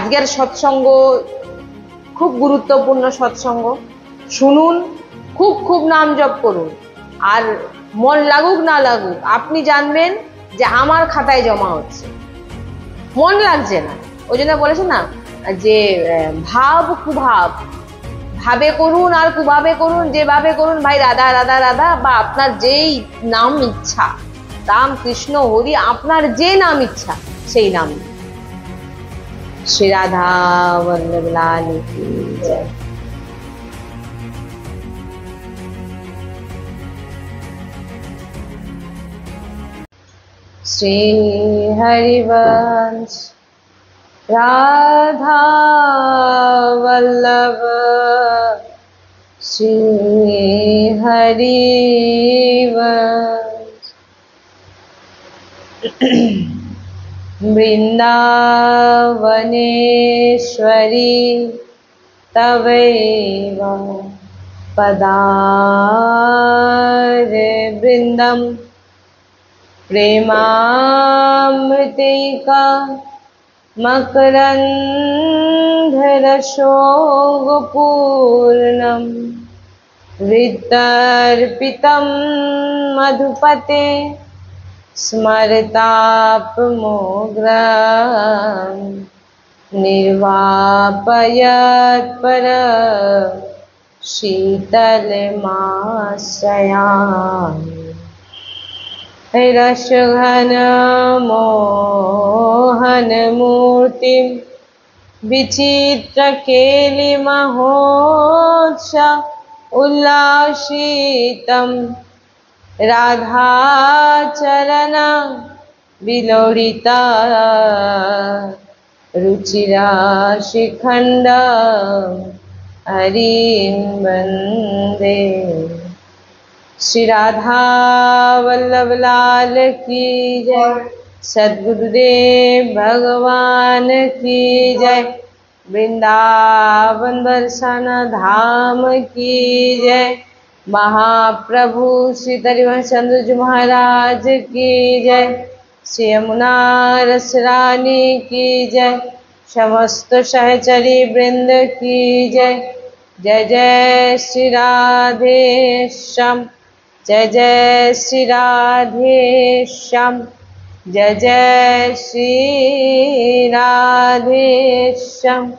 আজকের সৎসঙ্গ খুব গুরুত্বপূর্ণ সৎসঙ্গ। শুনুন, খুব খুব নাম জপ করুন, আর মন লাগুক না লাগুক আপনি জানবেন যে আমার খাতায় জমা হচ্ছে, মন লাগছে না। ওই জন্য বলেছে না যে ভাব কুভাব, ভাবে করুন আর কুভাবে করুন, যেভাবে করুন ভাই, রাধা রাধা রাধা, বা আপনার যেই নাম ইচ্ছা, রাম কৃষ্ণ হরি, আপনার যে নাম ইচ্ছা সেই নাম। श्री राधा वल्लभ लाल की जय। श्री हरिवंश राधा वल्लभ श्री हरिवंश वृन्दावनेश्वरी तवैव पदारे वृन्दं प्रेमामृतैका मकरन्धरसोगपूर्णं हृदर्पितं मधुपते स्मरतापमोग्रं निर्वापयत्पर शीतलमाश्रयामि। रसघनमोहनमूर्तिं विचित्रकेलिमहोत्सव उल्लासितं राधाचरण विलोलिता रुचिराशिखण्ड हरिं वन्दे। श्री राधा वल्लभ लाल की जय। सद्गुरुदेव भगवान की जय। वृंदावन दर्शन धाम की जय। महाप्रभु श्री हरिवंशचंद्र जी महाराज की जय। श्री यमुना रस रानी की जय। समस्त सहचरी वृंद की जय। जय जय श्री राधे श्याम, जय जय श्री राधे श्याम, जय जय श्री राधे श्याम,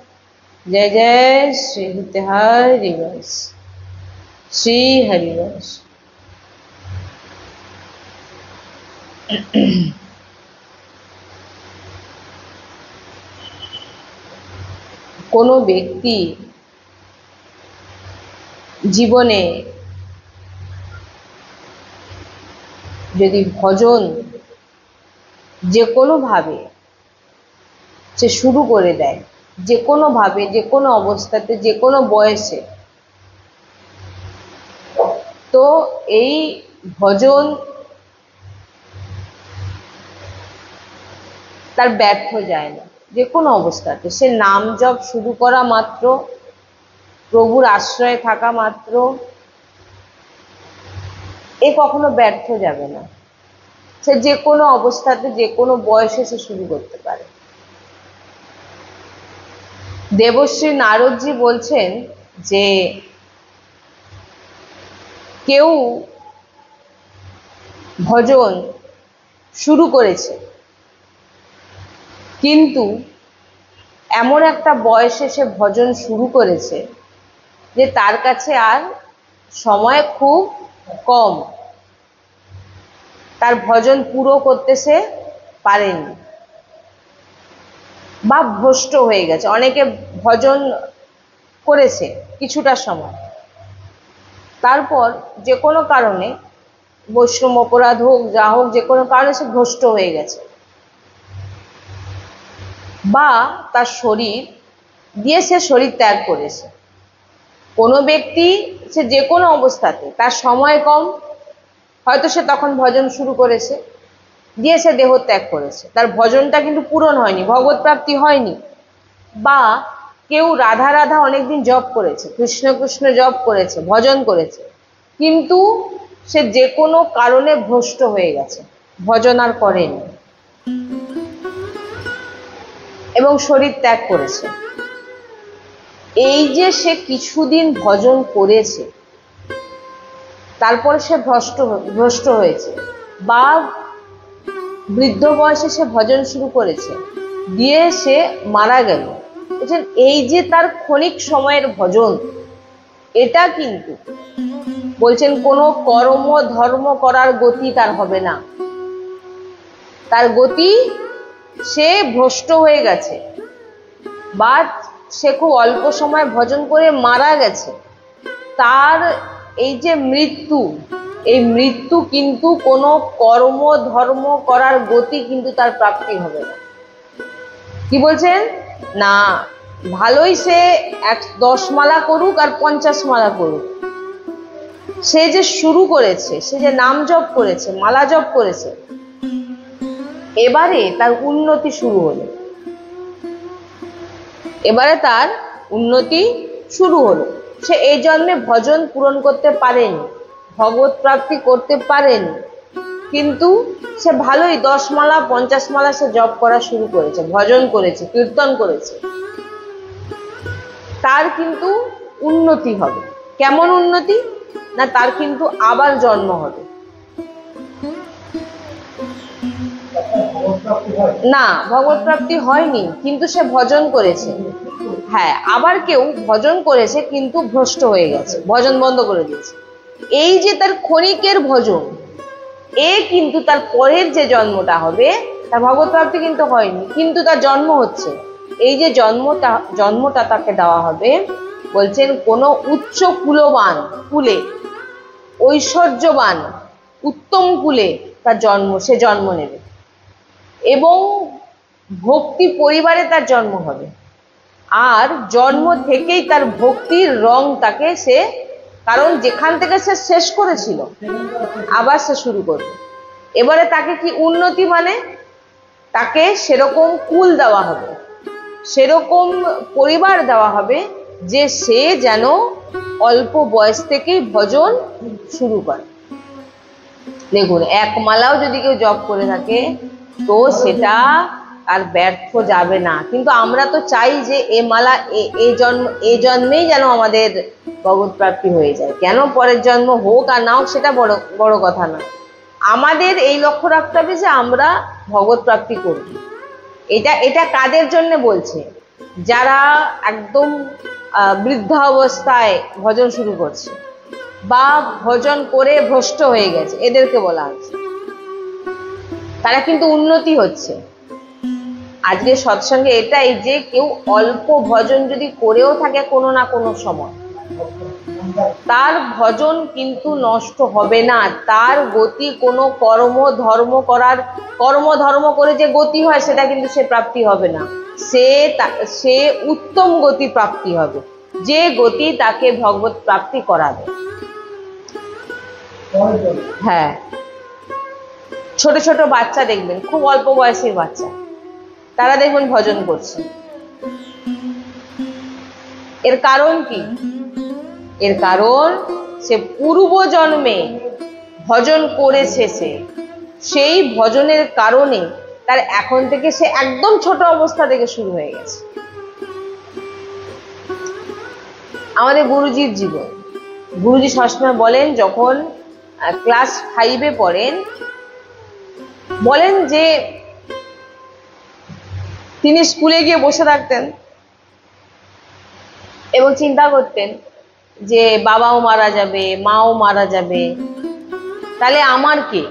जय जय श्री हरिवंश, श्री हरिवंश। কোনো ব্যক্তি জীবনে যদি ভজন যে কোনোভাবে সে শুরু করে দেয়, যে কোনোভাবে, যে কোনো অবস্থাতে, যে কোনো বয়সে, তো এই ভজন তার ব্যর্থ যায় না। যে কোনো অবস্থাতে সে নাম জপ শুরু করা মাত্র, প্রভুর আশ্রয়ে থাকা মাত্র, এ কখনো ব্যর্থ যাবে না। সে যে কোনো অবস্থাতে, যে কোনো বয়সে সে শুরু করতে পারে। দেবশ্রী নারদজি বলছেন যে কেউ ভজন শুরু করেছে, কিন্তু এমন একটা বয়সে সে ভজন শুরু করেছে যে তার কাছে আর সময় খুব কম, তার ভজন পুরো করতে সে পারেনি বা ভ্রষ্ট হয়ে গেছে। অনেকে ভজন করেছে কিছুটা সময়, তারপর যে কোনো কারণে, বৈষ্ণব অপরাধ হোক, যা হোক, যে কোনো কারণে সে ভ্রষ্ট হয়ে গেছে, বা তার শরীর দিয়ে সে শরীর ত্যাগ করেছে। কোনো ব্যক্তি সে যে কোনো অবস্থাতে, তার সময় কম, হয়তো সে তখন ভজন শুরু করেছে, দিয়ে সে দেহ ত্যাগ করেছে, তার ভজনটা কিন্তু পূরণ হয়নি, ভগবত প্রাপ্তি হয়নি। বা কেউ রাধা রাধা অনেকদিন জপ করেছে, কৃষ্ণ কৃষ্ণ জপ করেছে, ভজন করেছে, কিন্তু সে যে কোনো কারণে ভ্রষ্ট হয়ে গেছে, ভজন আর করেনি। এবং শরীর ত্যাগ করেছে। এই যে সে কিছুদিন ভজন করেছে, তারপরে সে ভ্রষ্ট হয়েছে, বা বৃদ্ধ বয়সে সে ভজন শুরু করেছে, দিয়ে সে মারা গেল। বুঝছেন, এই যে তার ক্ষণিক সময়ের ভজন, এটা কিন্তু বলছেন কোনো কর্ম ধর্ম করার গতি তার হবে না। তার গতি, সে ভ্রষ্ট হয়ে গেছে, বা সে খুব অল্প সময় ভজন করে মারা গেছে। তার এই যে মৃত্যু, এই মৃত্যু কিন্তু কোনো কর্ম ধর্ম করার গতি কিন্তু তার প্রাপ্তি হবে না। কি বলছেন না, ভালোই সে 10 মালা করুক আর 50 মালা করুক, সে যে শুরু করেছে, সে যে নাম জপ করেছে, মালা জপ করেছে, এবারে তার উন্নতি শুরু হলো। এবারে তার উন্নতি শুরু হলো। সে এই জন্মে ভজন পূরণ করতে পারেনি, ভগবত প্রাপ্তি করতে পারেনি, কিন্তু সে ভালোই 10 মালা 50 মালা সে জপ করা শুরু করেছে, ভজন করেছে, কীর্তন করেছে। তার কিন্তু উন্নতি হবে। কেমন উন্নতি না, তার কিন্তু আবার জন্ম হবে না। ভগবত প্রাপ্তি হয়নি, কিন্তু সে ভজন করেছে। হ্যাঁ, আবার কেউ ভজন করেছে কিন্তু ভ্রষ্ট হয়ে গেছে, ভজন বন্ধ করে দিয়েছে। এই যে তার ক্ষণিকের ভজন, এ কিন্তু তার পরের যে জন্মটা হবে, তার ভগবত প্রাপ্তি কিন্তু হয়নি, কিন্তু তার জন্ম হচ্ছে। এই যে জন্মটা তাকে দেওয়া হবে, বলছেন কোন উচ্চ কুলবান কুলে, ঐশ্বর্যবান উত্তম কুলে তার জন্ম, সে জন্ম নেবে, এবং ভক্তি পরিবারে তার জন্ম হবে। আর জন্ম থেকেই তার ভক্তির রং তাকে, সে কারণ যেখান থেকে সে শেষ করেছিল আবার সে শুরু করবে। এবারে তাকে কি উন্নতি, মানে তাকে সেরকম কুল দেওয়া হবে, সেরকম পরিবার দেওয়া হবে, যে সে যেন অল্প বয়স থেকেই ভজন শুরু করে। দেখুন, 1 মালাও যদি কেউ জপ করে থাকে, তো সেটা আর ব্যর্থ যাবে না। কিন্তু আমরা তো চাই যে এ মালা এই জন্মেই যেন আমাদের ভগবত প্রাপ্তি হয়ে যায়। কেন পরের জন্ম হোক আর না হোক সেটা বড় কথা না। আমাদের এই লক্ষ্য রাখতে হবে যে আমরা ভগবত প্রাপ্তি করব। এটা কাদের জন্য বলছে? যারা একদম বৃদ্ধা অবস্থায় ভজন শুরু করছে, বা ভজন করে ভ্রষ্ট হয়ে গেছে, এদেরকে বলা হচ্ছে। তারা কিন্তু উন্নতি হচ্ছে। আজকে সৎসঙ্গে এটাই, যে কেউ অল্প ভজন যদি করেও থাকে কোনো না কোনো সময়, তার ভজন কিন্তু নষ্ট হবে না। তার গতি কোনো কর্ম ধর্ম করে যে গতি হয়, সেটা কিন্তু সে প্রাপ্তি হবে না। সে উত্তম গতি প্রাপ্তি হবে, যে গতি তাকে ভগবত প্রাপ্তি করাবে। হ্যাঁ, ছোট ছোট বাচ্চা দেখবেন, খুব অল্প বয়সের বাচ্চা, তারা দেখবেন ভজন করছে। এর কারণ কি? এর কারণ সে পূর্ব জন্মে ভজন করেছে, সেই ভজনের কারণে তার এখন থেকে, সে একদম ছোট অবস্থা থেকে শুরু হয়ে গেছে। আমাদের গুরুজির জীবন, গুরুজি সবসময় বলেন, যখন ক্লাস 5-এ পড়েন, বলেন যে তিনি স্কুলে গিয়ে বসে থাকতেন এবং চিন্তা করতেন যে বাবাও মারা যাবে, মাও মারা যাবে, তাহলে আমার কে?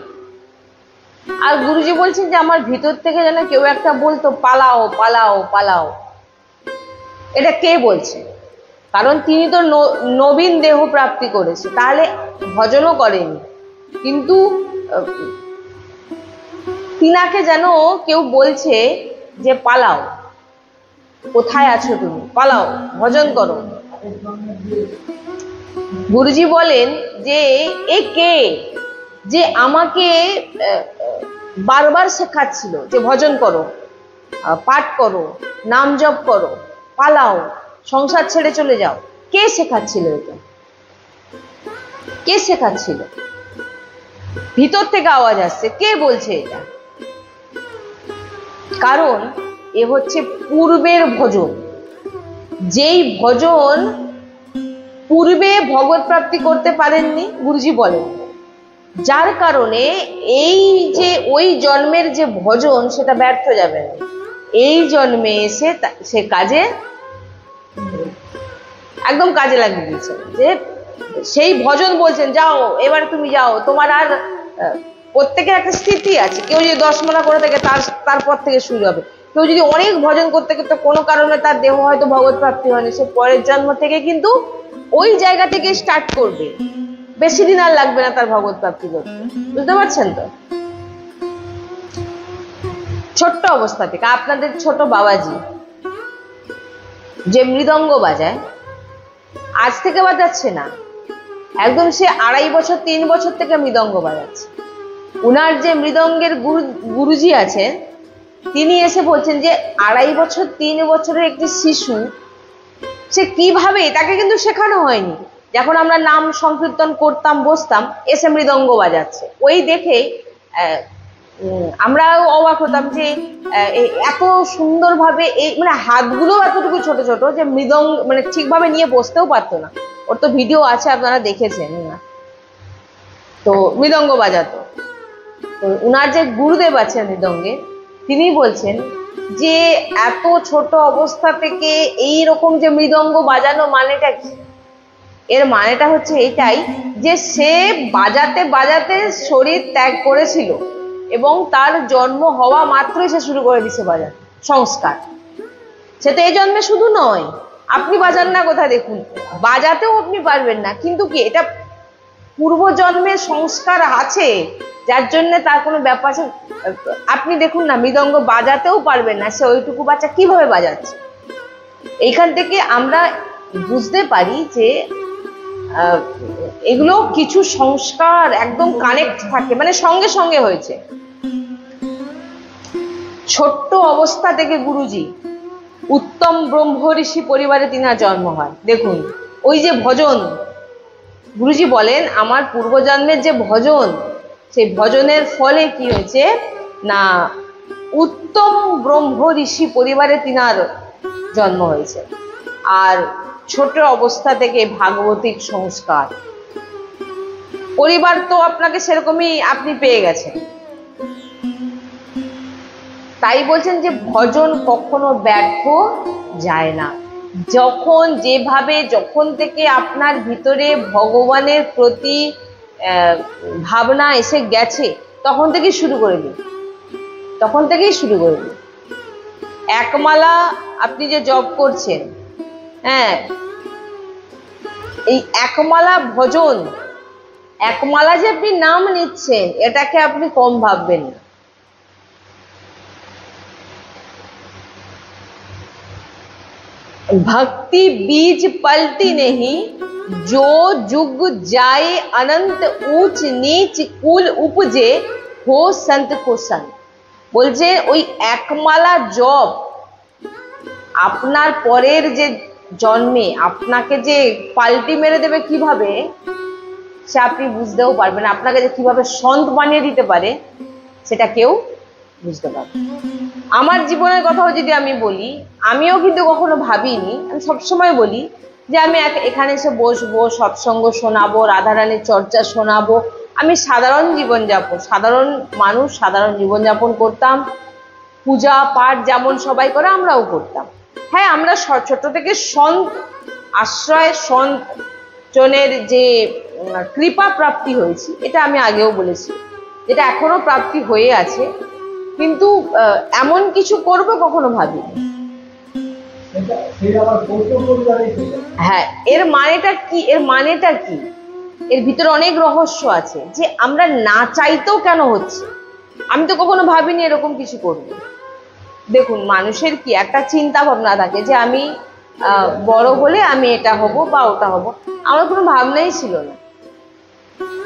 আর গুরুজি বলছেন যে আমার ভিতর থেকে যেন কেউ একটা বলতো, পালাও পালাও পালাও। এটা কে বলছে? কারণ তিনি তো নবীন দেহ প্রাপ্তি করেছে, তাহলে ভজনও করেনি, কিন্তু তিনাকে যেন কেউ বলছে যে পালাও, কোথায় আছো তুমি, পালাও, ভজন করো। গুরুজি বলেন যে এ কে, যে আমাকে বারবার শেখাচ্ছিল যে ভজন করো, পাঠ করো, নাম জপ করো, পালাও, সংসার ছেড়ে চলে যাও। কে শেখাচ্ছিল এটা? কে শেখাচ্ছিল? ভিতর থেকে আওয়াজ আসছে, কে বলছে এটা? কারণ এ হচ্ছে পূর্বের ভজন। যেই ভজন পূর্বে ভগবত প্রাপ্তি করতে পারেননি, গুরুজি বলেন, যার কারণে এই যে ওই জন্মের যে ভজন সেটা ব্যর্থ যাবে না। এই জন্মে এসে সে কাজে একদম কাজে লাগিয়ে দিয়েছেন, যে সেই ভজন বলছেন যাও এবার তুমি যাও, তোমার আর প্রত্যেকের একটা স্থিতি আছে। কেউ যদি 10 মালা করে থাকে তারপর থেকে শুরু হবে। কেউ যদি অনেক ভজন করতে করতে কোনো কারণে তার দেহ হয়তো ভগবত প্রাপ্তি হয়নি, সে পরের জন্ম থেকে কিন্তু ওই জায়গা থেকে স্টার্ট করবে, বেশি দিন আর লাগবে না তার ভগবত প্রাপ্তি করতে। বুঝতে পারছেন তো? ছোট্ট অবস্থা থেকে আপনাদের ছোট বাবাজি যে মৃদঙ্গ বাজায়, আজ থেকে বাজাচ্ছে না, একদম সে 2.5 বছর 3 বছর থেকে মৃদঙ্গ বাজাচ্ছে। উনার যে মৃদঙ্গের গুরুজি আছেন, তিনি এসে বলছেন যে 2.5 বছর 3 বছরের একটি শিশু সে কিভাবে, তাকে কিন্তু শেখানো হয়নি, যখন আমরা নাম সংকীর্তন করতাম বসতাম, এসে মৃদঙ্গ বাজাচ্ছে। ওই দেখে আমরাও অবাক হতাম যে এত সুন্দরভাবে, এই মানে হাতগুলো এতটুকু ছোট ছোট যে মৃদঙ্গ মানে ঠিকভাবে নিয়ে বসতেও পারতো না। ওর তো ভিডিও আছে, আপনারা দেখেছেন না? তো মৃদঙ্গ বাজাতো। তো উনার যে গুরুদেব আছেন মৃদঙ্গে, তিনি বলছেন যে এত ছোট অবস্থা থেকে এই রকম যে মৃদঙ্গ বাজানো মানেটা কি? এর মানেটা হচ্ছে এটাই যে সে বাজাতে বাজাতে শরীর ত্যাগ করেছিল এবং তার জন্ম হওয়া মাত্রই সে শুরু করে দিছে বাজাতে, সংস্কার। সে তো এই জন্মে শুধু নয়, আপনি বাজান না কোথায় দেখুন, বাজাতেও আপনি পারবেন না, কিন্তু কি এটা পূর্বজন্মের সংস্কার আছে, যার জন্য তার কোনো ব্যাপার। আপনি দেখুন না, মৃদঙ্গ বাজাতেও পারবেন না, সে ওইটুকু বাচ্চা কিভাবে বাজাচ্ছে। এইখান থেকে আমরা বুঝতে পারি যে এগুলো কিছু সংস্কার একদম কানেক্ট থাকে, মানে সঙ্গে সঙ্গে হয়েছে। ছোট্ট অবস্থা থেকে গুরুজি উত্তম ব্রহ্ম ঋষি পরিবারে তিনার জন্ম হয়। দেখুন ওই যে ভজন, গুরুজি বলেন আমার পূর্বজন্মের যে ভজন, সেই ভজনের ফলে কি হয়েছে না, উত্তম ব্রহ্ম ঋষি পরিবারে তিনার জন্ম হয়েছে। আর ছোট অবস্থা থেকে ভাগবতিক সংস্কার, পরিবার তো আপনাকে সেরকমই আপনি পেয়ে গেছেন। তাই বলছেন যে ভজন কখনো ব্যর্থ যায় না। যখন যেভাবে, যখন থেকে আপনার ভিতরে ভগবানের প্রতি ভাবনা এসে গেছে, তখন থেকেই শুরু করে দিন, তখন থেকেই শুরু করে দিন। একমালা আপনি যে জপ করছেন, হ্যাঁ, এই একমালা ভজন, একমালা যে আপনি নাম নিচ্ছেন, এটাকে আপনি কম ভাববেন না। भक्ति बीज पलती नहीं, जो जुग जाए अनंत ऊंच नीच कुल उपजे हो संत को संत। বলছে ওই একমালা জপ আপনার পরের যে জন্মে আপনাকে যে পাল্টি মেরে দেবে কিভাবে, সে আপনি বুঝতেও পারবেন। আপনাকে যে কিভাবে সন্ত বানিয়ে দিতে পারে, সেটা কেউ বুঝতে পারবে। আমার জীবনের কথাও যদি আমি বলি, আমিও কিন্তু কখনো ভাবিনি, আমি সবসময় বলি যে আমি এখানে এসে বসবো, সৎসঙ্গ শোনাবো, রাধারানীর চর্চা শোনাবো। আমি সাধারণ জীবনযাপন, সাধারণ মানুষ, সাধারণ জীবনযাপন করতাম। পূজা পাঠ যেমন সবাই করে আমরাও করতাম। হ্যাঁ, আমরা ছোট থেকে সন্ত আশ্রয়, সন্ত জনের যে কৃপা প্রাপ্তি হয়েছি, এটা আমি আগেও বলেছি, যেটা এখনো প্রাপ্তি হয়ে আছে, কিন্তু এমন কিছু করব কখনো ভাবিনি। হ্যাঁ, এর মানেটা কি? এর মানেটা কি? এর ভিতরে অনেক রহস্য আছে, যে আমরা না চাইতেও কেন হচ্ছে। আমি তো কখনো ভাবিনি এরকম কিছু করব। দেখুন, মানুষের কি একটা চিন্তা ভাবনা থাকে যে আমি বড় হলে আমি এটা হব বা ওটা হব। আমার কোনো ভাবনাই ছিল না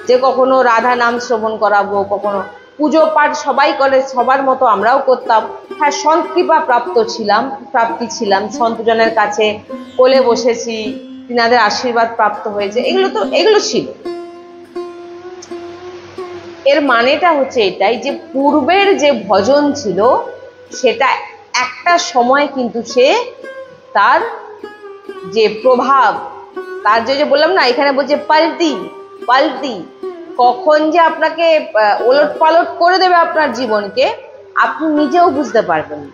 যে কখনো রাধা নাম শ্রবণ করাবো, কখনো পুজো পাঠ সবাই করে, সবার মতো আমরাও করতাম। হ্যাঁ, সন্ত কৃপা প্রাপ্তি ছিলাম, সন্তজনের কাছে কোলে বসেছি, তিনাদের আশীর্বাদ প্রাপ্ত হয়েছে, এগুলো ছিল। এর মানেটা হচ্ছে এটাই যে পূর্বের যে ভজন ছিল সেটা একটা সময় কিন্তু সে তার যে প্রভাব, তার যে বললাম না, এখানে বলছে পাল্টি পাল্টি, কখন যে আপনাকে ওলট পালট করে দেবে আপনার জীবনকে, আপনি নিজেও বুঝতে পারবেন না।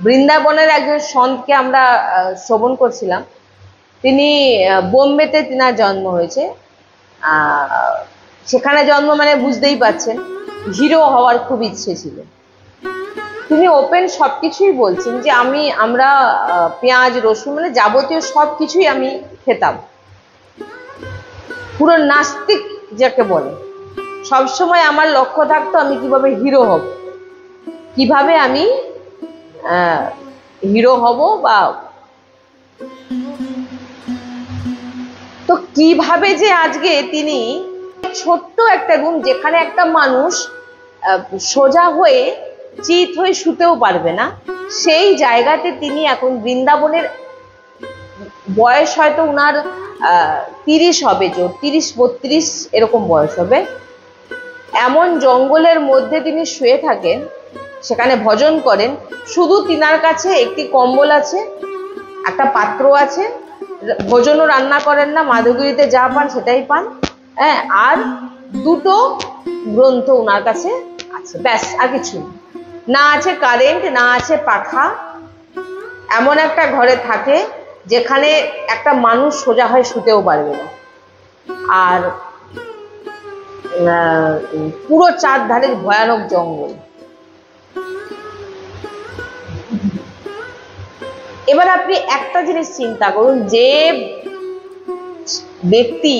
বৃন্দাবনের একজন সন্তকে আমরা শ্রবণ করছিলাম, তিনি বোম্বেতে তিনার জন্ম হয়েছে। সেখানে জন্ম মানে বুঝতেই পাচ্ছেন, হিরো হওয়ার খুব ইচ্ছে ছিল। তিনি ওপেন সবকিছুই বলছেন যে আমরা পেঁয়াজ রসুন মানে যাবতীয় সবকিছুই আমি খেতাম, পুরো নাস্তিক যাকে বলে। সবসময় আমার লক্ষ্য থাকতো আমি কিভাবে হিরো হব, কিভাবে আমি হিরো হব, বা তো কিভাবে যে আজকে তিনি ছোট্ট একটা রুম, যেখানে একটা মানুষ সোজা হয়ে চিত হয়ে শুতেও পারবে না, সেই জায়গাতে তিনি এখন বৃন্দাবনের, বয়স হয়তো উনার 30 হবে, 30-32 এরকম বয়স হবে, এমন জঙ্গলের মধ্যে তিনি শুয়ে থাকেন, সেখানে ভজন করেন। শুধু তিনার কাছে একটি কম্বল আছে, একটা পাত্র আছে, ভোজনও রান্না করেন না, মাধবগিরিতে যা পান সেটাই পান, হ্যাঁ, আর দুটো গ্রন্থ উনার কাছে আছে, ব্যাস, আর কিছু না। আছে কারেন্ট, না আছে পাখা। এমন একটা ঘরে থাকে যেখানে একটা মানুষ সোজা হয়ে শুতেও পারবে না, আর পুরো চারধারে ভয়ানক জঙ্গল। এবার আপনি একটা জিনিস চিন্তা করুন, যে ব্যক্তি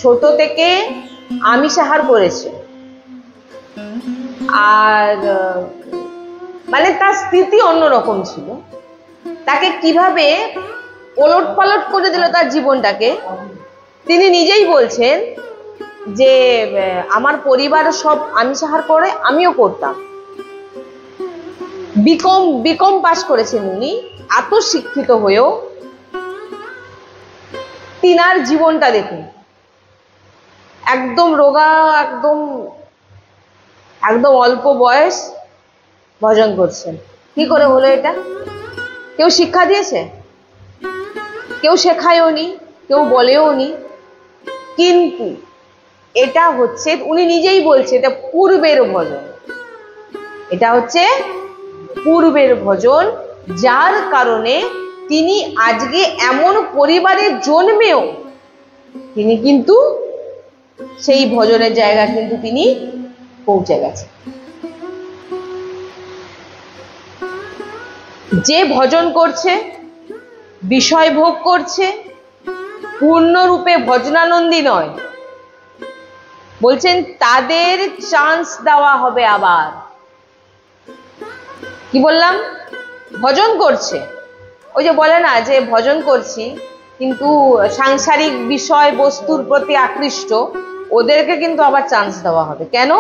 ছোট থেকে আমিষ আহার করেছে, আর মানে তার স্থিতি অন্যরকম ছিল, তাকে কিভাবে ওলট পালট করে দিল তার জীবনটাকে। তিনি নিজেই বলছেন যে আমার পরিবার সব আমিষ আহার করে, আমিও করতাম। বিকম পাস করেছেন উনি, এত শিক্ষিত হয়েও তিনার জীবনটা দেখুন, একদম রোগা, একদম অল্প বয়স ভজন করছেন। কি করে হলো এটা? কেউ শিক্ষা দিয়েছে? কেউ শেখায়ও নি, কেউ বলেও নি। কিন্তু এটা হচ্ছে, উনি নিজেই বলছে, এটা পূর্বের ভজন, এটা হচ্ছে পূর্বের ভজন, যার কারণে তিনি আজকে এমন পরিবারে জন্মেও তিনি কিন্তু সেই ভজনের জায়গা কিন্তু তিনি পৌঁছে গেছেন। যে ভজন করছে, বিষয় ভোগ করছে, পূর্ণরূপে ভজনানন্দী নয়, বলছেন তাদের চান্স দেওয়া হবে। আবার কি বললাম? ভজন করছে, ওই যে বলে না যে ভজন করছি কিন্তু সাংসারিক বিষয় বস্তুর প্রতি আকৃষ্ট, ওদেরকে কিন্তু আবার চান্স দেওয়া হবে। কেন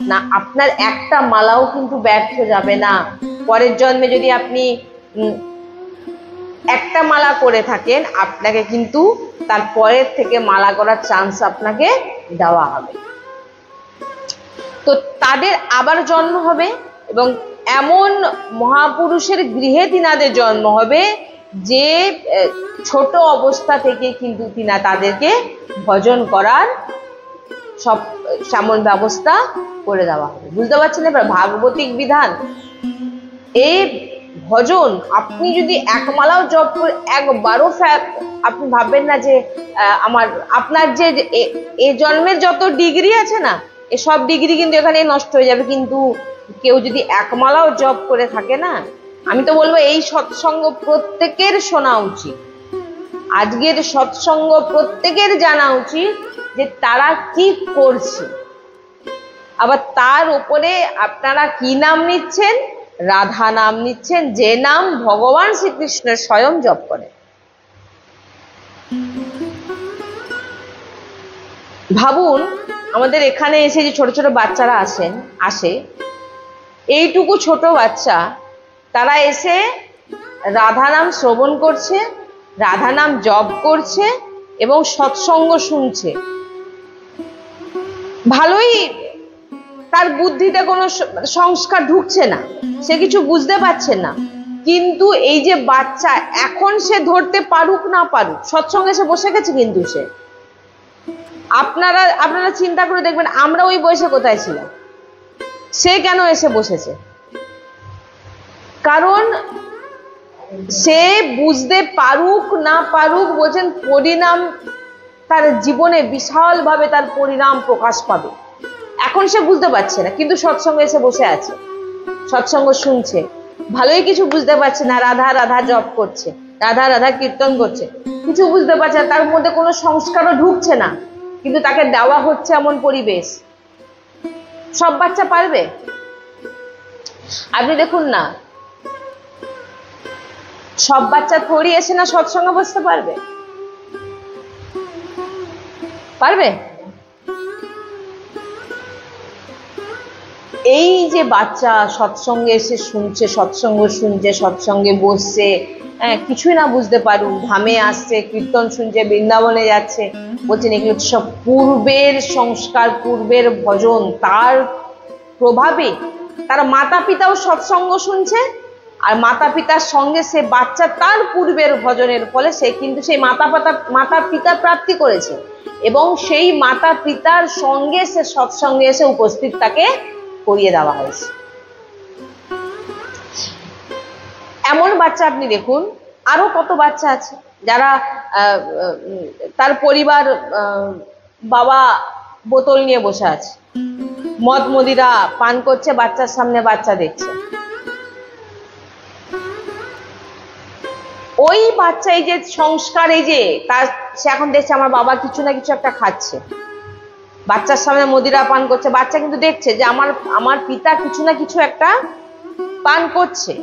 না? আপনার একটা মালাও কিন্তু ব্যর্থ যাবে না। পরের জন্মে যদি আপনি একটা মালা করে থাকেন, আপনাকে কিন্তু তার পরের থেকে মালা করার চান্স আপনাকে দেওয়া হবে। তো তাদের আবার জন্ম হবে, এবং এমন মহাপুরুষের গৃহে তিনাদের জন্ম হবে যে ছোট অবস্থা থেকে কিন্তু তিনা তাদেরকে ভজন করার সব সামন ব্যবস্থা করে দেওয়া হবে। বুঝতে পারছেন এবার ভাগবতিক বিধান? এই ভজন আপনি যদি এক মালাও জপ করে, একবারও আপনি ভাববেন না যে আপনার যে এই জন্মের যত ডিগ্রি আছে না, এসব ডিগ্রি কিন্তু এখানে নষ্ট হয়ে যাবে। কিন্তু কেউ যদি এক মালাও জপ করে থাকে না, আমি তো বলবো এই সৎসঙ্গ প্রত্যেকের শোনা উচিত। আজকের সৎসঙ্গ প্রত্যেকের জানা উচিত যে তারা কি করছে। আবার তার উপরে আপনারা কি নাম নিচ্ছেন? রাধা নাম নিচ্ছেন, যে নাম ভগবান শ্রীকৃষ্ণের স্বয়ং জপ করে। ভাবুন, আমাদের এখানে এসে যে ছোট ছোট বাচ্চারা আসে, এইটুকু ছোট বাচ্চা, তারা এসে রাধা নাম শ্রবণ করছে, রাধা নাম জপ করছে এবং সৎসঙ্গ শুনছে। ভালোই, তার বুদ্ধিতে কোনো সংস্কার ঢুকছে না, সে কিছু বুঝতে পারছে না, কিন্তু এই যে বাচ্চা, এখন সে ধরতে পারুক না পারুক, সৎসঙ্গে সে বসে গেছে। কিন্তু সে, আপনারা চিন্তা করে দেখবেন, আমরা ওই বয়সে কোথায় ছিলাম, সে কেন এসে বসেছে? কারণ সে বুঝতে পারুক না পারুক, বলছেন পরিণাম, তার জীবনে বিশাল ভাবে তার পরিণাম প্রকাশ পাবে। এখন সে বুঝতে পারছে না, কিন্তু সৎসঙ্গে এসে বসে আছে, সৎসঙ্গ শুনছে, ভালোই কিছু বুঝতে পারছে না, রাধা রাধা জপ করছে, রাধা রাধা কীর্তন করছে, কিছু বুঝতে পারছে না, তার মধ্যে কোনো সংস্কারও ঢুকছে না, কিন্তু তাকে দেওয়া হচ্ছে এমন পরিবেশ। সব বাচ্চা পারবে? আপনি দেখুন না, সব বাচ্চা থোড়ি এসে না সৎসঙ্গে বসতে পারবে? পারবে? এই যে বাচ্চা সৎসঙ্গে এসে শুনছে, সৎসঙ্গ শুনছে, সৎসঙ্গে বসছে, কিছুই না বুঝতে পারুক, ধামে আসছে, কীর্তন শুনছে, বৃন্দাবনে যাচ্ছে, বলছেন এগুলো সব পূর্বের সংস্কার, পূর্বের ভজন, তার প্রভাবে তার মাতা পিতাও সৎসঙ্গ শুনছে, আর মাতা পিতার সঙ্গে সে বাচ্চা তার পূর্বের ভজনের ফলে সে কিন্তু সেই মাতা পিতা প্রাপ্তি করেছে, এবং সেই মাতা পিতার সঙ্গে সে সৎসঙ্গে এসে উপস্থিত তাকে করিয়ে দেওয়া হয়েছে। এমন বাচ্চা আপনি দেখুন, আরো কত বাচ্চা আছে যারা তার পরিবার, বাবা বোতল নিয়ে বসে আছে, মদ মদিরা পান করছে, বাচ্চার সামনে বাচ্চা দেখছে। ওই বাচ্চা, এই যে সংস্কার, এই যে তার, সে এখন দেখছে আমার বাবা কিছু না কিছু একটা খাচ্ছে, বাচ্চার সামনে মদিরা পান করছে, বাচ্চা কিন্তু দেখছে যে আমার পিতা কিছু না কিছু একটা পান করছে।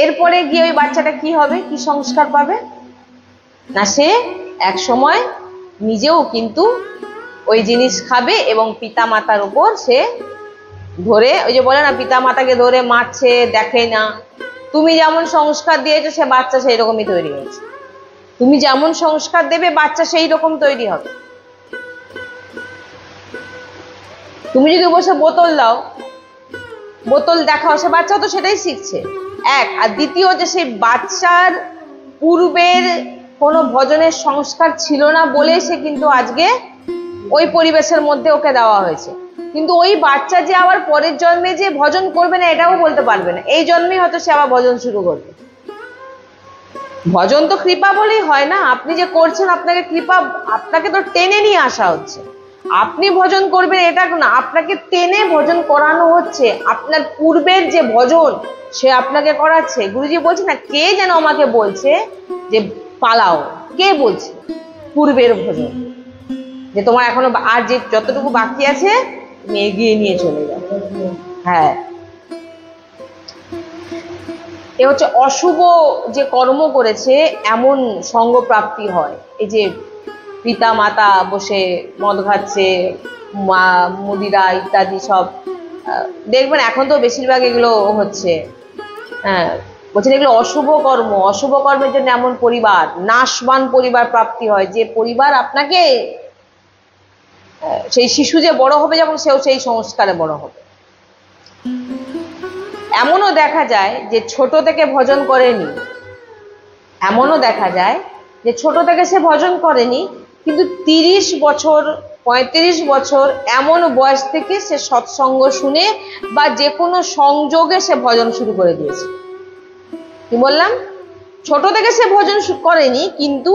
এরপরে গিয়ে ওই বাচ্চাটা কি হবে, কি সংস্কার পাবে না, সে এক সময় নিজেও কিন্তু ওই জিনিস খাবে, এবং পিতা মাতার উপর সে ধরে, ওই যে বলে না, পিতা মাতাকে ধরে মারছে, দেখে না। তুমি যেমন সংস্কার দিয়েছো, সে বাচ্চা সেই রকমই তৈরি হয়েছে। তুমি যেমন সংস্কার দেবে, বাচ্চা সেই রকম তৈরি হবে। তুমি যদি বসে বোতল দাও, বোতল দেখাও, সে বাচ্চাও তো সেটাই শিখছে, এক। আর দ্বিতীয়, যে সেই বাচ্চার পূর্বের কোনো ভজনের সংস্কার ছিল না বলে সে কিন্তু আজকে ওই পরিবেশের মধ্যে ওকে দেওয়া হয়েছে। কিন্তু ওই বাচ্চা যে আবার পরের জন্মে যে ভজন করবে না, এটাও বলতে পারবে না। এই জন্মেই হয়তো সে আবার ভজন শুরু করবে। ভজন তো কৃপা বলেই হয় না, আপনি যে করছেন, আপনাকে কৃপা, আপনাকে তো টেনে নিয়ে আসা হচ্ছে। আপনি ভজন করবেন এটা না, আপনাকে টেনে ভজন করানো হচ্ছে। আপনার পূর্বের যে ভজন, সে আপনাকে করাচ্ছে। গুরুজি বলছে না, কে যেন আমাকে বলছে যে পালাও, কে বলছে? পূর্বের ভজন, যে তোমার এখনো আর যে যতটুকু বাকি আছে তুমি এগিয়ে নিয়ে চলে যাও। হ্যাঁ, এ হচ্ছে অশুভ যে কর্ম করেছে এমন সঙ্গ প্রাপ্তি হয়। এই যে পিতা মাতা বসে মদ খাচ্ছে, মুদিরা ইত্যাদি সব দেখবেন, এখন তো বেশিরভাগ এগুলো হচ্ছে। হ্যাঁ, বলছেন এগুলো অশুভ কর্ম। অশুভ কর্মের জন্য এমন পরিবার, নাশবান পরিবার প্রাপ্তি হয়, যে পরিবার আপনাকে, সেই শিশু যে বড় হবে যখন, সেও সেই সংস্কারে বড় হবে। এমনও দেখা যায় যে ছোট থেকে ভজন করেনি, এমনও দেখা যায় যে ছোট থেকে সে ভজন করেনি, কিন্তু 30 বছর 35 বছর এমন বয়স থেকে সে সৎসঙ্গ শুনে বা যে কোনো সংযোগে সে ভজন শুরু করে দিয়েছে। কি বললাম? ছোট থেকে সে ভজন করেনি, কিন্তু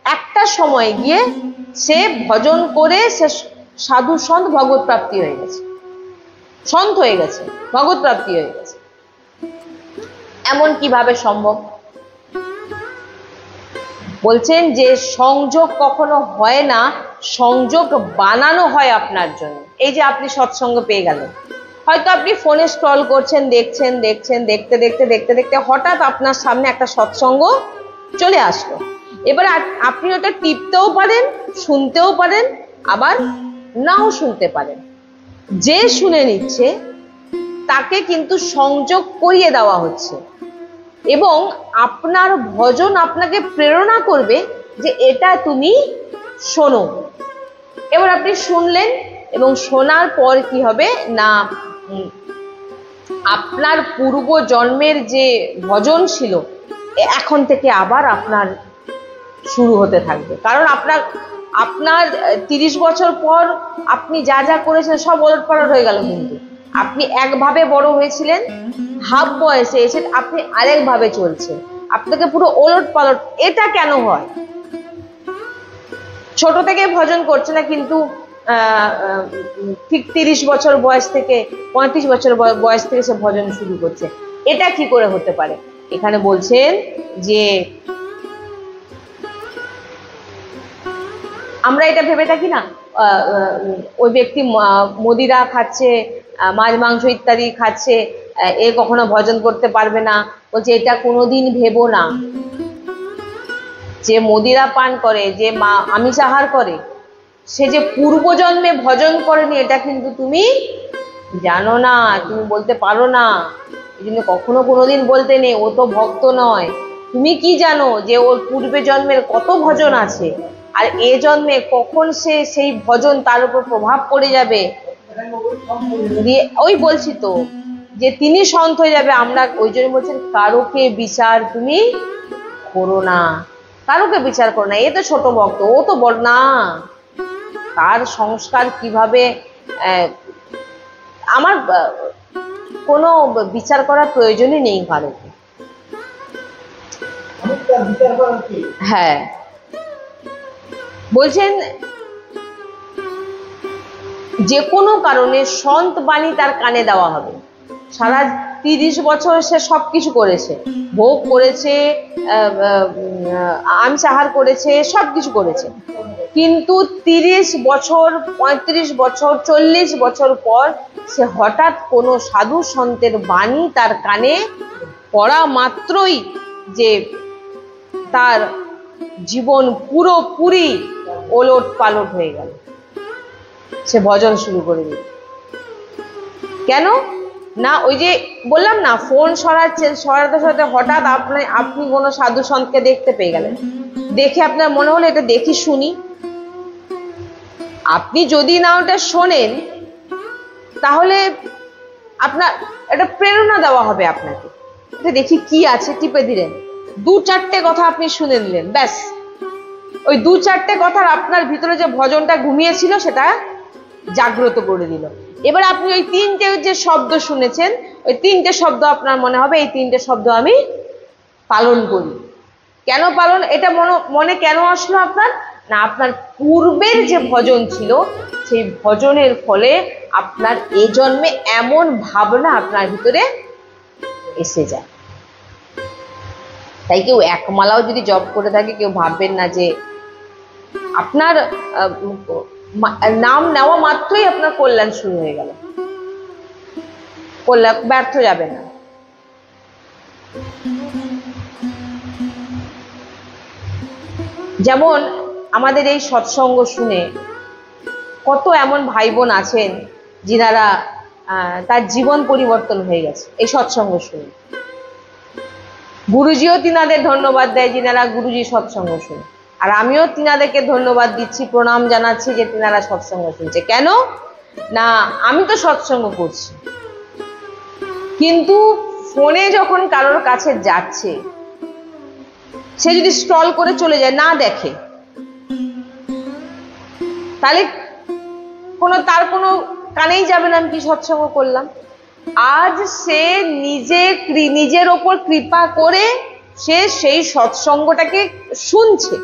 একটা সময় গিয়ে সে ভজন করে সে সাধু সন্ত ভগবত প্রাপ্তি হয়ে গেছে, সন্ত হয়ে গেছে, ভগবত প্রাপ্তি হয়ে গেছে। এমন কিভাবে সম্ভব? বলছেন যে সংযোগ কখনো হয় না, সংযোগ বানানো হয় আপনার জন্য। এই যে আপনি সৎসঙ্গ পেয়ে গেলেন, হয়তো আপনি ফোনে স্ক্রল করছেন, দেখছেন, দেখতে দেখতে হঠাৎ আপনার সামনে একটা সৎসঙ্গ চলে আসলো। এবার আপনি ওটা টিপতেও পারেন, শুনতেও পারেন, আবার নাও শুনতে পারেন। যে শুনে নিচ্ছে তাকে কিন্তু সংযোগ করিয়ে দেওয়া হচ্ছে, এবং আপনার ভজন আপনাকে প্রেরণা করবে যে এটা তুমি শোনো। এবার আপনি শুনলেন, এবং শোনার পর কি হবে না, আপনার পূর্ব জন্মের যে ভজন ছিল এখন থেকে আবার আপনার শুরু হতে থাকবে। কারণ আপনার 30 বছর পর আপনি যা যা করেছেন সব ওলটপালট হয়ে গেল। কিন্তু আপনি একভাবে বড় হয়েছিলেন, হাফ বয়সে এসে আপনি আরেকভাবে চলছেন, আপনাকে পুরো ওলটপালট। এটা কেন হয়? ছোট থেকে ভজন করছে না, কিন্তু ঠিক 30 বছর বয়স থেকে 35 বছর বয়স থেকে সে ভজন শুরু করছে। এটা কি করে হতে পারে? এখানে বলছেন যে আমরা এটা ভেবে থাকি না, ওই ব্যক্তি মদিরা খাচ্ছে, মাছ মাংস ইত্যাদি খাচ্ছে, এ কখনো ভজন করতে পারবে না। বলছে এটা কোনোদিন ভেবো না। যে মদিরা পান করে, যে আমিষ আহার করে, সে যে পূর্বজন্মে ভজন করেনি এটা কিন্তু তুমি জানো না, তুমি বলতে পারো না। এই জন্য কখনো কোনোদিন বলতে নেই ও তো ভক্ত নয়। তুমি কি জানো যে ওর পূর্বে জন্মের কত ভজন আছে, আর এ জন্মে কখন সে সেই ভজন তার উপর প্রভাব পড়ে যাবে। দিয়ে ওই বলছি তো যে তিনি সন্ত হয়ে যাবে। আমরা ওই জন্য বলছেন কারোকে বিচার তুমি করো না, কারোকে বিচার করো না। এ তো ছোট ভক্ত, ও তো বড় না, তার সংস্কার কিভাবে। আমার কোনো বিচার করার প্রয়োজনই নেই কারোকে। হ্যাঁ, বলছেন যে কোনো কারণে সন্ত বাণী তার কানে দেওয়া হবে। সারা 30 বছর সে সবকিছু করেছে, ভোগ করেছে, আমিষ আহার করেছে, সবকিছু করেছে, কিন্তু 30 বছর 35 বছর 40 বছর পর সে হঠাৎ কোনো সাধু সন্তের বাণী তার কানে পড়া মাত্রই যে তার জীবন পুরোপুরি ওলট পালট হয়ে গেল, সে ভজন শুরু করে দিল। কেন না? ওই যে বললাম না, ফোন সরাচ্ছেন, সরাতে সরাতে হঠাৎ আপনি কোনো সাধু সন্তকে দেখতে পেয়ে গেলেন, দেখে আপনার মনে হলো এটা দেখি শুনি। আপনি যদি না ওটা শোনেন তাহলে আপনার একটা প্রেরণা দেওয়া হবে আপনাকে, এটা দেখি কি আছে, টিপে দিলেন, 2-4টে কথা আপনি শুনে নিলেন, ব্যাস। ওই 2-4টে কথার আপনার ভিতরে যে ভজনটা ঘুমিয়েছিল সেটা জাগ্রত করে দিল। এবার আপনি ওই 3টে যে শব্দ শুনেছেন, ওই 3টে শব্দ আপনার মনে হবে এই 3টে শব্দ আমি পালন করি। কেন পালন? এটা মনে কেন আসলো আপনার? না, আপনার পূর্বের যে ভজন ছিল সেই ভজনের ফলে আপনার এই জন্মে এমন ভাবনা আপনার ভিতরে এসে যায়। তাই কেউ একমালাও যদি জপ করে থাকে, কেউ ভাববেন না যে আপনার নাম নেওয়া মাত্রই আপনার কল্যাণ শুরু হয়ে গেল, কল্যাণ ব্যর্থ যাবে না। যেমন আমাদের এই সৎসঙ্গ শুনে কত এমন ভাই বোন আছেন যিনারা তার জীবন পরিবর্তন হয়ে গেছে এই সৎসঙ্গ শুনে। গুরুজিও তিনাদের ধন্যবাদ দেয় যিনারা গুরুজি সৎসঙ্গ শুনে, আর আমিও তিনাদেরকে ধন্যবাদ দিচ্ছি, প্রণাম জানাচ্ছি যে তিনারা সৎসঙ্গ শুনছে। কেন না, আমি তো সৎসঙ্গ করছি, কিন্তু ফোনে যখন কারোর কাছে যাচ্ছে, সে যদি স্ক্রল করে চলে যায়, না দেখে, তাহলে তার কোনো কানেই যাবে না আমি কি সৎসঙ্গ করলাম। আজ সে নিজের ওপর কৃপা করে সে সেই সৎসঙ্গটাকে শুনছে।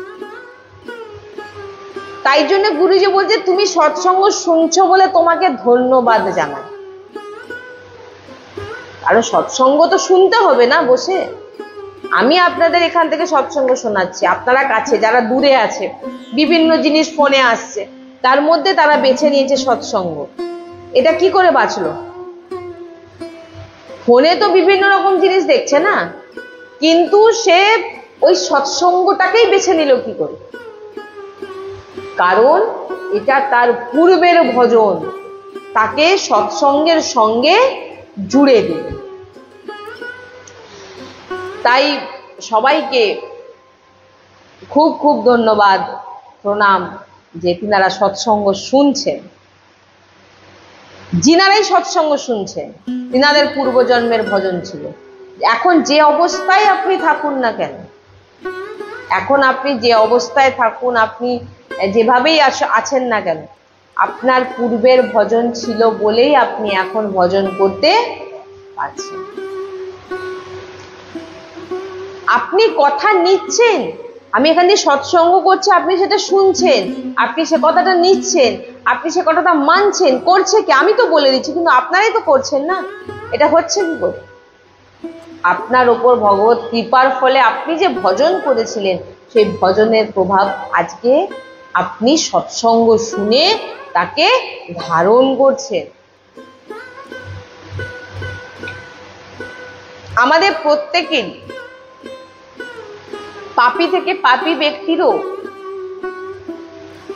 তাই জন্য গুরুজি বলছে তুমি সৎসঙ্গ শুনছো বলে তোমাকে ধন্যবাদ জানাই। কারণ সৎসঙ্গ তো শুনতে হবে না বসে। আমি আপনাদের এখান থেকে সৎসঙ্গ শোনাচ্ছি, আপনারা কাছে যারা দূরে আছে, বিভিন্ন জিনিস ফোনে আসছে, তার মধ্যে তারা বেছে নিয়েছে সৎসঙ্গ। এটা কি করে বাঁচলো? ফোনে তো বিভিন্ন রকম জিনিস দেখছে না, কিন্তু সে ওই সৎসঙ্গটাকেই বেছে নিল কি করে? কারণ এটা তার পূর্বের ভজন তাকে সৎসঙ্গের সঙ্গে জুড়ে দিল। তাই সবাইকে খুব খুব ধন্যবাদ, প্রণাম যে তিনারা সৎসঙ্গ শুনছেন। যিনারাই সৎসঙ্গ শুনছেন তিনাদের পূর্বজন্মের ভজন ছিল। এখন যে অবস্থায় আপনি থাকুন না কেন, এখন আপনি যে অবস্থায় থাকুন, আপনি যেভাবেই আছেন না কেন, আপনার পূর্বের ভজন ছিল বলেই আপনি এখন ভজন করতে পারছেন। আপনি কথা নিচ্ছেন, আমি এখান দিয়ে সৎসঙ্গ করছি, আপনি সেটা শুনছেন, আপনি সে কথাটা নিচ্ছেন, আপনি সে কথাটা মানছেন, করছে কি? আমি তো বলে দিচ্ছি, কিন্তু আপনারাই তো করছেন না। এটা হচ্ছে কি করে? আপনার ওপর ভগবত কৃপার ফলে আপনি যে ভজন করেছিলেন সেই ভজনের প্রভাব আজকে আপনি সৎসঙ্গ শুনে তাকে ধারণ করছেন। আমাদের প্রত্যেকেরই, পাপী থেকে পাপী ব্যক্তিরও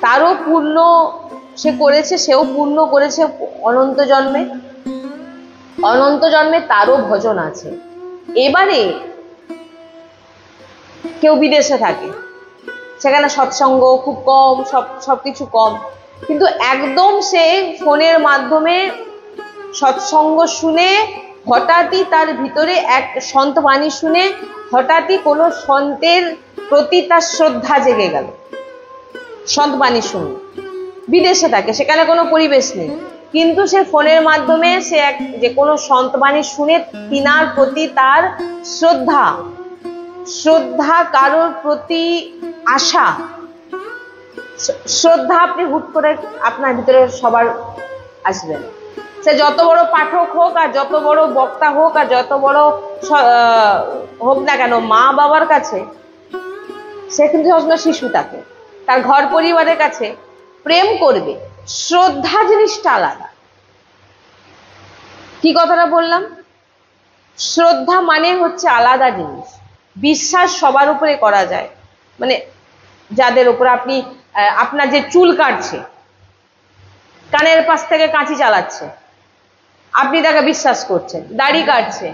তারও পূর্ণ সে করেছে, সেও পূর্ণ করেছে অনন্ত জন্মে, অনন্ত জন্মে তারও ভজন আছে। এবারে কেউ বিদেশে থাকে, সেখানে সৎসঙ্গ খুব কম, সবকিছু কম, কিন্তু একদম সে ফোনের মাধ্যমে সৎসঙ্গ শুনে হঠাৎই তার ভিতরে এক সন্ত বাণী শুনে হঠাৎই কোনো সন্তের প্রতি তার শ্রদ্ধা জেগে গেল। সন্ত বাণী শুনে বিদেশে থাকে, সেখানে কোনো পরিবেশ নেই, কিন্তু সে ফোনের মাধ্যমে সে যে কোনো সন্ত বাণী শুনে তিনার প্রতি তার শ্রদ্ধা, কারোর প্রতি আশা, শ্রদ্ধা আপনি হুট করে আপনার ভিতরে সবার আসবে না। সে যত বড় পাঠক হোক আর যত বড় বক্তা হোক আর যত বড় হোক না কেন, মা বাবার কাছে সে কিন্তু সবসময় শিশু থাকে, তার ঘর পরিবারের কাছে প্রেম করবে। শ্রদ্ধা জিনিসটা আলাদা। কি কথাটা বললাম? শ্রদ্ধা মানে হচ্ছে আলাদা জিনিস। বিশ্বাস সবার উপরে করা যায়, মানে যাদের উপরে আপনি, আপনার যে চুল কাটছে, কানের পাশ থেকে কাঁচি চালাচ্ছে, আপনি তাকে বিশ্বাস করছেন। দাড়ি কাটছে,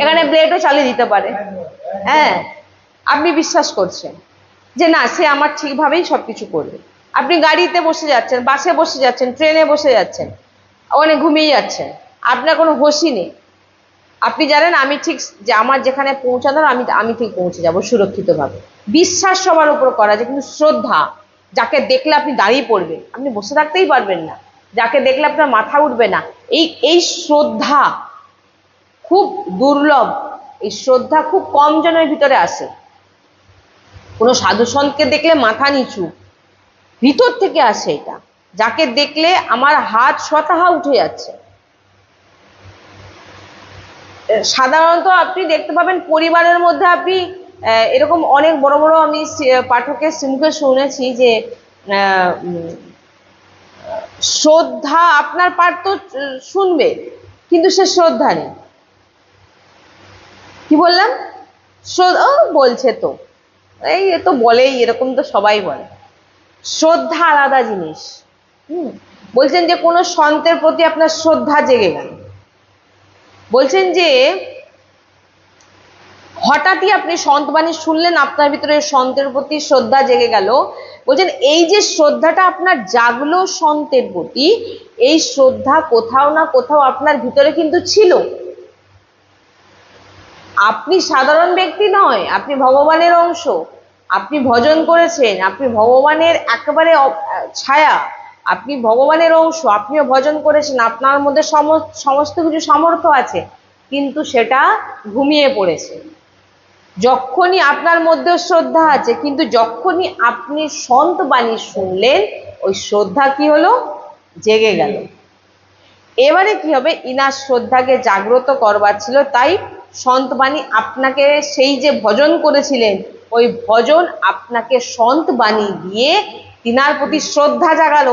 এখানে ব্লেডও চালিয়ে দিতে পারে, হ্যাঁ, আপনি বিশ্বাস করছেন যে না, সে আমার ঠিকভাবেই সবকিছু করবে। আপনি গাড়িতে বসে যাচ্ছেন, বাসে বসে যাচ্ছেন, ট্রেনে বসে যাচ্ছেন, ওখানে ঘুমিয়ে যাচ্ছেন, আপনার কোনো হোশই নেই, আপনি জানেন আমি ঠিক যে আমার যেখানে পৌঁছানোর আমি ঠিক পৌঁছে যাব সুরক্ষিতভাবে। বিশ্বাস সবার উপর করা যায়, কিন্তু শ্রদ্ধা, যাকে দেখলে আপনি দাঁড়িয়ে পড়বেন, আপনি বসে থাকতেই পারবেন না, যাকে দেখলে আপনার মাথা উঠবে না, এই শ্রদ্ধা খুব দুর্লভ। এই শ্রদ্ধা খুব কম জনের ভিতরে আসে। কোনো সাধু সন্তকে দেখলে মাথা নিচু, ভিতর থেকে আসে এটা, যাকে দেখলে আমার হাত স্বতঃ উঠে যাচ্ছে। সাধারণত আপনি দেখতে পাবেন পরিবারের মধ্যে, আপনি এরকম অনেক বড় বড় আমি পাঠকের মুখে শুনেছি যে শ্রদ্ধা, আপনার পাঠ তো শুনবে কিন্তু সে শ্রদ্ধা নেই। কি বললাম? বলছে তো, এই তো বলেই, এরকম তো সবাই বলে। শ্রদ্ধা আলাদা জিনিস। বলছেন যে কোনো সন্তের প্রতি আপনার শ্রদ্ধা জেগে গেল, বলছেন যে হঠাৎই আপনি সন্তবাণী শুনলেন, আপনার ভিতরে সন্তের প্রতি শ্রদ্ধা জেগে গেল। বলছেন এই যে শ্রদ্ধাটা আপনার জাগলো সন্তের প্রতি, এই শ্রদ্ধা কোথাও না কোথাও আপনার ভিতরে কিন্তু ছিল। আপনি সাধারণ ব্যক্তি নয়, আপনি ভগবানের অংশ, আপনি ভজন করেছেন, আপনি ভগবানের একেবারে ছায়া, আপনি ভগবানের অংশ, আপনিও ভজন করেছেন, আপনার মধ্যে সমস্ত কিছু সামর্থ্য আছে, কিন্তু সেটা ঘুমিয়ে পড়েছে। যখনই আপনার মধ্যে শ্রদ্ধা আছে, কিন্তু যখনই আপনি সন্ত বাণী শুনলেন, ওই শ্রদ্ধা কি হলো? জেগে গেল। এবারে কি হবে? ইনার শ্রদ্ধাকে জাগ্রত করবার ছিল, তাই সন্ত বাণী আপনাকে, সেই যে ভজন করেছিলেন ওই ভজন আপনাকে সন্ত বাণী দিয়ে তিনার প্রতি শ্রদ্ধা জাগালো।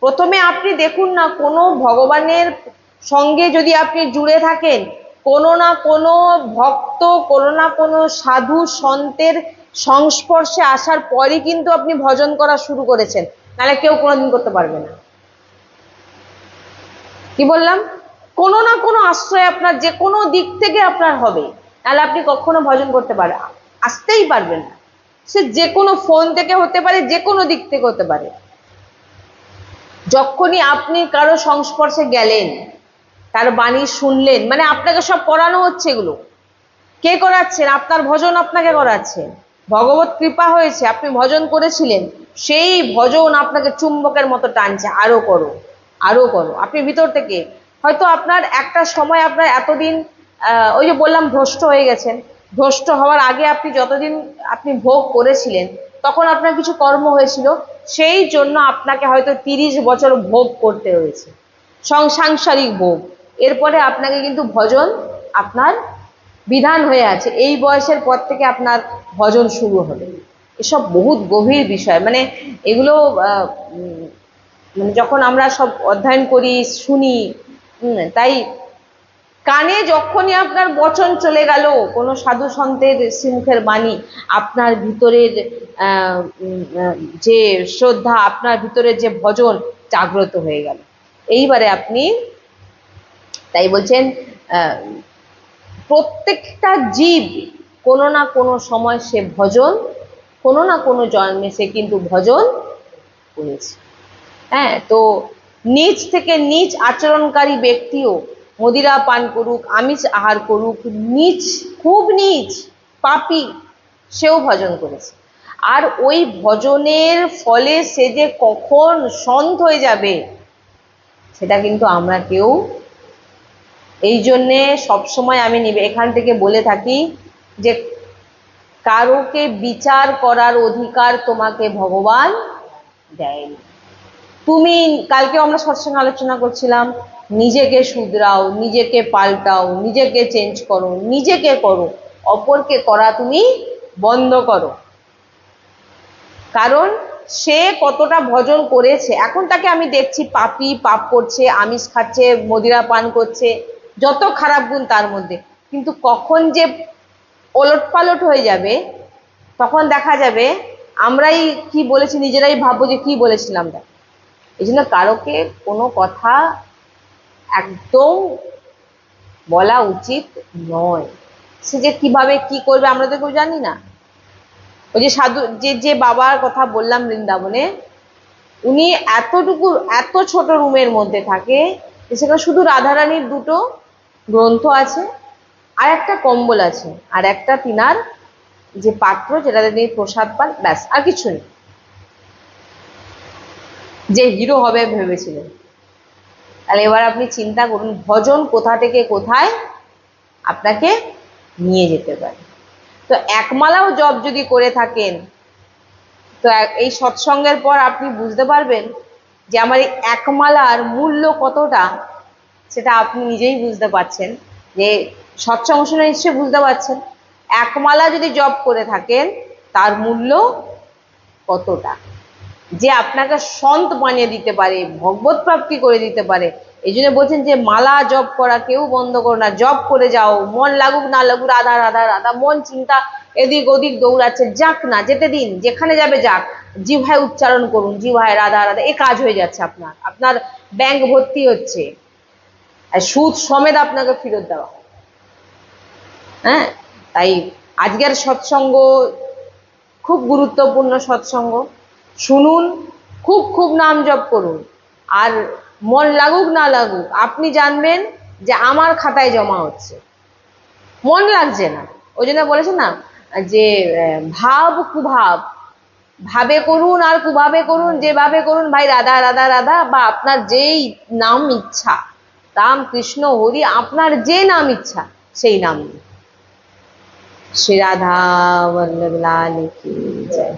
প্রথমে আপনি দেখুন না, কোনো ভগবানের সঙ্গে যদি আপনি জুড়ে থাকেন, কোনো না কোনো ভক্ত, কোনো না কোনো সাধু সন্তের সংস্পর্শে আসার পরই কিন্তু আপনি ভজন করা শুরু করেছেন, নাহলে কেউ কোনোদিন করতে পারবে না। কি বললাম? কোনো না কোনো আশ্রয় আপনার যে কোনো দিক থেকে আপনার হবে, নাহলে আপনি কখনো ভজন করতে আসতেই পারবেন না। সে যে কোনো ফোন থেকে হতে পারে, যে কোনো দিক থেকে হতে পারে। যখনই আপনি কারো সংস্পর্শে গেলেন, তার বাণী শুনলেন, মানে আপনাকে সব করানো হচ্ছে এগুলো, কে করাচ্ছেন? আপনার ভজন আপনাকে করাচ্ছে। ভগবত কৃপা হয়েছে, আপনি ভজন করেছিলেন, সেই ভজন আপনাকে চুম্বকের মতো টানছে, আরো করো আরো করো। আপনি ভিতর থেকে হয়তো আপনার একটা সময়, আপনার এতদিন ওই যে বললাম ভ্রষ্ট হয়ে গেছেন, ভ্রষ্ট হওয়ার আগে আপনি যতদিন আপনি ভোগ করেছিলেন, তখন আপনার কিছু কর্ম হয়েছিল, সেই জন্য আপনাকে হয়তো 30 বছর ভোগ করতে হয়েছে, সাংসারিক ভোগ। এরপরে আপনাকে কিন্তু ভজন আপনার বিধান হয়ে আছে, এই বয়সের পর থেকে আপনার ভজন শুরু হবে। এসব বহুত গভীর বিষয়, মানে এগুলো মানে যখন আমরা সব অধ্যয়ন করি, শুনি, তাই কানে যখনই আপনার বচন চলে গেল, কোনো সাধু সন্তের শ্রীমুখের বাণী, আপনার ভিতরের যে শ্রদ্ধা, আপনার ভিতরের যে ভজন জাগ্রত হয়ে গেল। এইবারে আপনি, তাই বলছেন প্রত্যেকটা জীব কোনো না কোনো সময় সে ভজন, কোনো না কোনো জন্মে সে কিন্তু ভজন করেছে। হ্যাঁ, তো নিচ থেকে নিচ আচরণকারী ব্যক্তিও মদিরা পান করুক, আমিষ আহার করুক, নিচ, খুব নিচ পাপী, সেও ভজন করেছে। আর ওই ভজনের ফলে সে যে কখন সন্ত হয়ে যাবে, সেটা কিন্তু আমরা কেউ, এই জন্যে সবসময় আমি এখান থেকে বলে থাকি যে কারোকে বিচার করার অধিকার তোমাকে ভগবান দেয়নি। তুমি, কালকে আমরা সৎসঙ্গে আলোচনা করছিলাম, নিজেকে শুধরাও, নিজেকে পাল্টাও, নিজেকে চেঞ্জ করো, নিজেকে করো, অপরকে করা তুমি বন্ধ করো। কারণ সে কতটা ভজন করেছে, এখন তাকে আমি দেখছি পাপী, পাপ করছে, আমিষ খাচ্ছে, মদিরা পান করছে, যত খারাপ গুণ তার মধ্যে, কিন্তু কখন যে ওলট পালট হয়ে যাবে, তখন দেখা যাবে আমরাই কি বলেছি নিজেরাই ভাববো যে কি বলেছিলাম। এই জন্য কারোকে কোনো কথা একদম বলা উচিত নয়। সে যে কিভাবে কি করবে আমরা তো কেউ জানি না। ওই যে সাধু, যে বাবার কথা বললাম বৃন্দাবনে, উনি এতটুকু, এত ছোট রুমের মধ্যে থাকে, সেখানে শুধু রাধারানীর দুটো গ্রন্থ আছে, আর একটা কম্বল আছে, আর একটা তিনার যে পাত্র যেটাতে তিনি প্রসাদ পান, ব্যাস, আর কিছু নেই। যে হিরো হবে ভেবেছিলেন। তাহলে এবার আপনি চিন্তা করুন ভজন কোথা থেকে কোথায় আপনাকে নিয়ে যেতে পারে। তো একমালাও জপ যদি করে থাকেন, তো এই সৎসঙ্গের পর আপনি বুঝতে পারবেন যে আমার এই একমালার মূল্য কতটা, সেটা আপনি নিজেই বুঝতে পারছেন। যে সৎসঙ্গ শুনে নিশ্চয়ই বুঝতে পারছেন, একমালা যদি জপ করে থাকেন তার মূল্য কতটা, যে আপনাকে সন্ত বানিয়ে দিতে পারে, ভগবত প্রাপ্তি করে দিতে পারে। এই জন্য বলছেন যে মালা জপ করা কেউ বন্ধ করো না, জপ করে যাও, মন লাগুক না লাগুক, রাধা রাধা রাধা, মন চিন্তা এদিক ওদিক দৌড়াচ্ছে, যাক না, যেতে দিন, যেখানে যাবে যাক, জিহ্বায় উচ্চারণ করুন, জিহ্বায় রাধা রাধা, এ কাজ হয়ে যাচ্ছে, আপনার আপনার ব্যাংক ভর্তি হচ্ছে, আর সুদ সমেত আপনাকে ফেরত দেওয়া। হ্যাঁ, তাই আজকের সৎসঙ্গ খুব গুরুত্বপূর্ণ সৎসঙ্গ, শুনুন, খুব খুব নাম জপ করুন, আর মন লাগুক না লাগুক আপনি জানবেন যে আমার খাতায় জমা হচ্ছে, মন লাগছে না। ওই জন্য বলেছে না যে ভাব কুভাব, ভাবে করুন আর কুভাবে করুন, যেভাবে করুন ভাই, রাধা রাধা রাধা, বা আপনার যেই নাম ইচ্ছা, রাম কৃষ্ণ হরি, আপনার যে নাম ইচ্ছা সেই নাম। শ্রী রাধা বল্লভ লাল কি জয়।